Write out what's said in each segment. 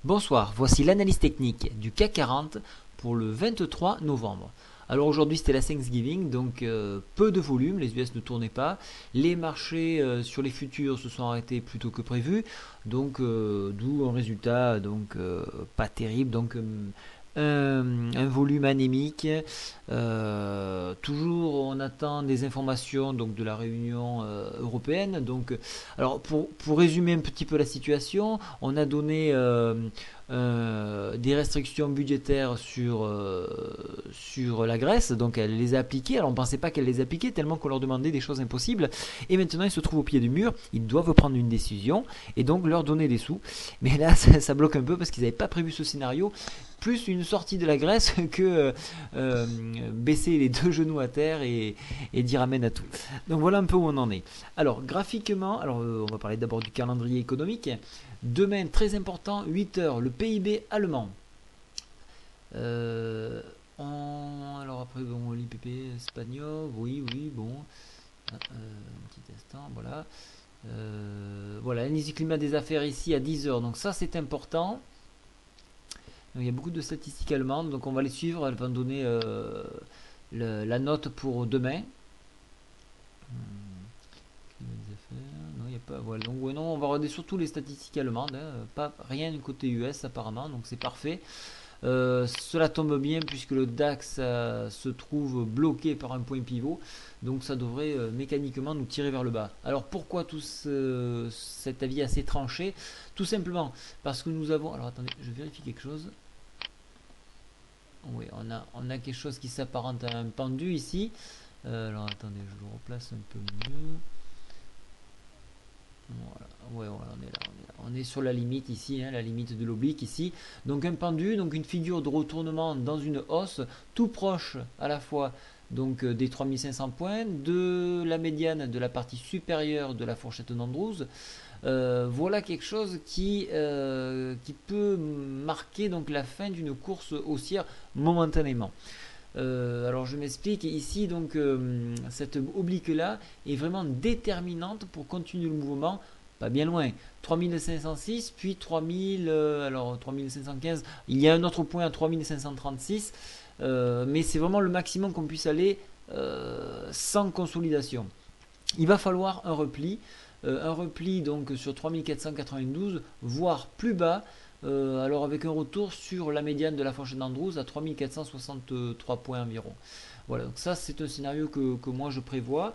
Bonsoir, voici l'analyse technique du CAC 40 pour le 23 novembre. Alors aujourd'hui c'était la Thanksgiving, donc peu de volume, les US ne tournaient pas. Les marchés sur les futurs se sont arrêtés plus tôt que prévu, donc d'où un résultat pas terrible. Donc un volume anémique. Toujours on attend des informations de la réunion européenne. Alors pour résumer un petit peu la situation, on a donné des restrictions budgétaires sur la Grèce, donc elle les a appliquées. Alors on ne pensait pas qu'elle les appliquait tellement qu'on leur demandait des choses impossibles, et maintenant ils se trouvent au pied du mur, ils doivent prendre une décision et donc leur donner des sous. Mais là ça bloque un peu parce qu'ils n'avaient pas prévu ce scénario, plus une sortie de la Grèce que baisser les deux genoux à terre et dire amen à tout. Donc voilà un peu où on en est. Alors graphiquement, on va parler d'abord du calendrier économique. Demain, très important, 8 heures, le PIB allemand. Alors après, bon, l'IPP espagnol, oui, bon. Un petit instant, voilà. Voilà, l'indice du climat des affaires ici à 10 heures, donc ça c'est important. Donc, il y a beaucoup de statistiques allemandes, donc on va les suivre, elles vont donner la note pour demain. Non, il n'y a pas. Voilà. Donc, ouais, non, on va regarder surtout les statistiques allemandes, pas rien du côté US apparemment, donc c'est parfait. Cela tombe bien puisque le DAX se trouve bloqué par un point pivot, donc ça devrait mécaniquement nous tirer vers le bas. Alors pourquoi cet avis assez tranché? Tout simplement parce que nous avons. Alors attendez, je vérifie quelque chose. Oui, on a quelque chose qui s'apparente à un pendu ici. Alors attendez, je le replace un peu mieux. Voilà, ouais, on est là. On est sur la limite ici, la limite de l'oblique ici. Donc un pendu, donc une figure de retournement dans une hausse, tout proche à la fois des 3500 points, de la médiane de la partie supérieure de la fourchette d'Andrews. Voilà quelque chose qui peut marquer la fin d'une course haussière momentanément. Alors je m'explique ici, cette oblique là est vraiment déterminante pour continuer le mouvement, pas bien loin, 3506 puis 3000, alors 3515, il y a un autre point à 3536, mais c'est vraiment le maximum qu'on puisse aller sans consolidation. Il va falloir un repli sur 3492, voire plus bas. Alors avec un retour sur la médiane de la fourchette d'Andrews à 3463 points environ. Voilà, donc ça c'est un scénario que moi je prévois.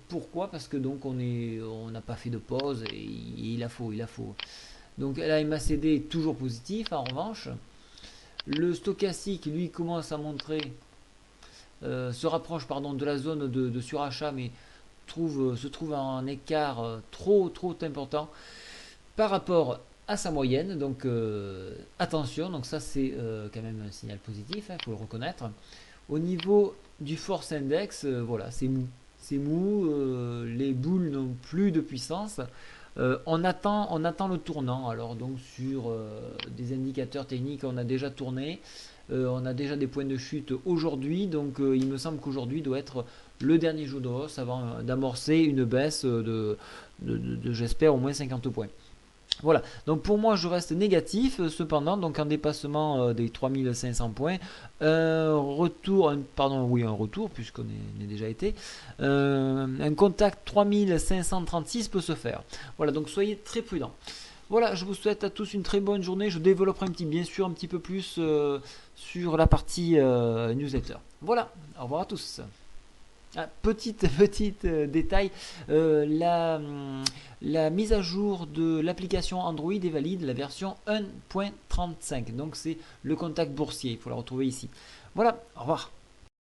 Pourquoi? Parce que on n'a pas fait de pause et il la faut. Donc la MACD est toujours positif en revanche. Le stochastique lui commence à montrer, se rapproche de la zone de surachat, mais se trouve en écart trop important par rapport à sa moyenne, donc attention, donc ça c'est quand même un signal positif, il faut le reconnaître. Au niveau du force index, voilà, c'est mou, les boules n'ont plus de puissance. On attend le tournant. Alors donc sur des indicateurs techniques, on a déjà tourné, on a déjà des points de chute aujourd'hui, donc il me semble qu'aujourd'hui doit être le dernier jour de hausse avant d'amorcer une baisse de j'espère au moins 50 points. Voilà, donc pour moi je reste négatif, cependant, donc en dépassement des 3500 points, un retour puisqu'on est déjà été, un contact 3536 peut se faire. Voilà, donc soyez très prudents. Voilà, je vous souhaite à tous une très bonne journée, je développerai bien sûr un petit peu plus sur la partie newsletter. Voilà, au revoir à tous. Petite détail, la mise à jour de l'application Android est valide, la version 1.35, donc c'est le contact boursier, il faut la retrouver ici. Voilà, au revoir.